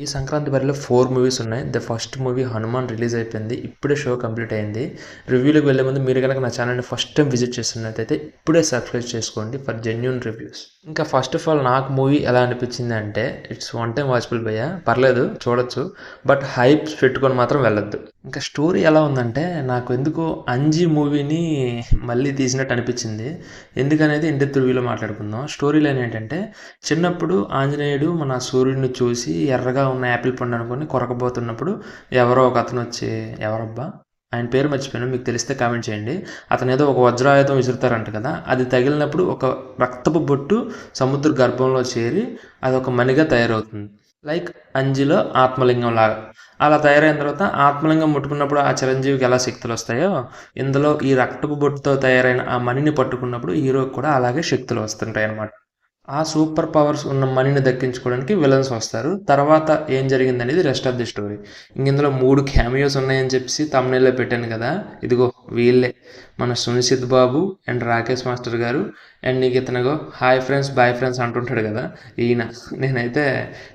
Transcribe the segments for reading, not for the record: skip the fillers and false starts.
ఈ సంక్రాంతి బరిలో 4 మూవీస్ ఉన్నాయి. The first movie 'Hanuman' release అయిపోయింది. ఇప్పుడే షో కంప్లీట్ అయింది. రివ్యూలోకి వెళ్ళే ముందు మీరు గనక నా ఛానల్‌ని ఫస్ట్ టైమ్ విజిట్ చేస్తున్నట్టయితే ఇప్పుడే సబ్స్క్రైబ్ చేసుకోండి ఫర్ జెన్యూన్ రివ్యూస్. ఇంకా ఫస్ట్ ఆఫ్ ఆల్ నాకు మూవీ ఎలా అనిపించింది అంటే ఇట్స్ వన్ టైమ్ వాచబుల్ భయ్యా. పర్లేదు చూడొచ్చు. బట్ హైప్స్ పెట్టుకొని మాత్రం వెళ్ళొద్దు. ఇంకా స్టోరీ ఎలా ఉందంటే నాకు ఎందుకో 'అంజీ' మూవీని మళ్ళీ తీసినట్టు అనిపించింది. ఎందుకనేది ఇన్ డెప్త్ రివ్యూలో మాట్లాడుకుందాం. స్టోరీ లైన్ ఏంటంటే చిన్నప్పుడు ఆంజనేయుడు మన సూర్యుడిని చూసి ఎర్రగా ఉన్న యాపిల్ పండు అనుకుని కొరకబోతున్నప్పుడు ఎవరో ఒక అతను వచ్చి ఎవరబ్బా ఆయన పేరు మర్చిపోయాను, మీకు తెలిస్తే కామెంట్ చేయండి. అతను ఏదో ఒక వజ్రాయుధం విసురుతారంట కదా, అది తగిలినప్పుడు ఒక రక్తపు బొట్టు సముద్ర గర్భంలో చేరి అది ఒక మణిగా తయారవుతుంది. లైక్ అంజిలో ఆత్మలింగం లాగా అలా తయారైన తర్వాత ఆత్మలింగం ముట్టుకున్నప్పుడు ఆ చిరంజీవికి ఎలా శక్తులు వస్తాయో ఇందులో ఈ రక్తపు బొట్టుతో తయారైన ఆ మణిని పట్టుకున్నప్పుడు హీరోకి కూడా అలాగే శక్తులు వస్తుంటాయి అన్నమాట. ఆ సూపర్ పవర్స్ ఉన్న మనీని దక్కించుకోవడానికి విలన్స్ వస్తారు. తర్వాత ఏం జరిగిందనేది రెస్ట్ ఆఫ్ ది స్టోరీ. ఇందులో 3 క్యామియోస్ ఉన్నాయని చెప్పి తమ్నైల్లో పెట్టాను కదా, ఇదిగో వీళ్ళే మన సునిశిత్ బాబు అండ్ రాకేష్ మాస్టర్ గారు అండ్ నీకు ఇతనగో హాయ్ ఫ్రెండ్స్ బాయ్ ఫ్రెండ్స్ అంటుంటాడు కదా ఈయన. నేనైతే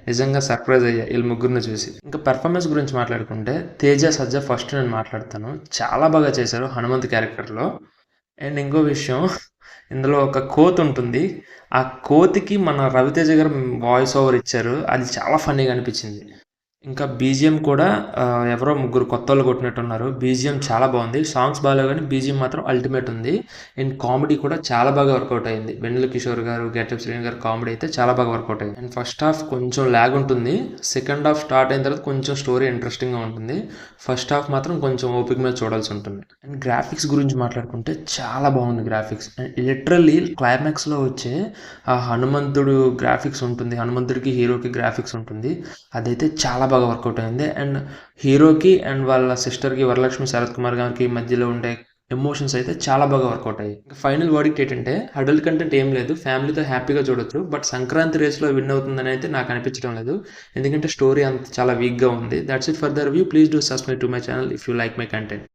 నిజంగా సర్ప్రైజ్ అయ్యా వీళ్ళు ముగ్గురిని చూసి. ఇంకా పెర్ఫార్మెన్స్ గురించి మాట్లాడుకుంటే తేజ సజ్జా ఫస్ట్ నేను మాట్లాడతాను. చాలా బాగా చేశారు హనుమంత్ క్యారెక్టర్లో. అండ్ ఇంకో విషయం, ఇందులో ఒక కోతి ఉంటుంది. ఆ కోతికి మన రవితేజ గారు వాయిస్ ఓవర్ ఇచ్చారు. అది చాలా ఫన్నీగా అనిపించింది. ఇంకా బీజిఎం కూడా ఎవరో ముగ్గురు కొత్తోళ్ళు కొట్టినట్టున్నారు. బీజిఎం చాలా బాగుంది. సాంగ్స్ బాగాలేవు కానీ బీజిఎం మాత్రం అల్టిమేట్ ఉంది. అండ్ కామెడీ కూడా చాలా బాగా వర్కౌట్ అయింది. వెన్నెల కిషోర్ గారు, గెటప్ శ్రీని గారు కామెడీ అయితే చాలా బాగా వర్కౌట్ అయింది. అండ్ ఫస్ట్ హాఫ్ కొంచెం ల్యాగ్ ఉంటుంది. సెకండ్ హాఫ్ స్టార్ట్ అయిన తర్వాత కొంచెం స్టోరీ ఇంట్రెస్టింగ్గా ఉంటుంది. ఫస్ట్ హాఫ్ మాత్రం కొంచెం ఓపిక మీద చూడాల్సి ఉంటుంది. అండ్ గ్రాఫిక్స్ గురించి మాట్లాడుకుంటే చాలా బాగుంది గ్రాఫిక్స్. అండ్ లిటరల్లీ క్లైమాక్స్లో వచ్చే ఆ హనుమంతుడు గ్రాఫిక్స్ ఉంటుంది, హనుమంతుడికి హీరోకి గ్రాఫిక్స్ ఉంటుంది, అదైతే చాలా బాగా వర్కౌట్ అయింది. అండ్ హీరోకి అండ్ వాళ్ళ సిస్టర్కి వరలక్ష్మి శరత్ కుమార్ గారికి మధ్యలో ఉండే ఎమోషన్స్ అయితే చాలా బాగా వర్కౌట్ అయ్యాయి. ఇంకా ఫైనల్ వర్డిక్ట్ ఏంటంటే అడల్ట్ కంటెంట్ ఏం లేదు, ఫ్యామిలీతో హ్యాపీగా చూడొచ్చు. బట్ సంక్రాంతి రేస్లో విన్ అవుతుందని అయితే నాకు అనిపించడం లేదు, ఎందుకంటే స్టోరీ అంత చాలా వీక్గా ఉంది. That's it for the review. Please do subscribe to my channel if you like my content.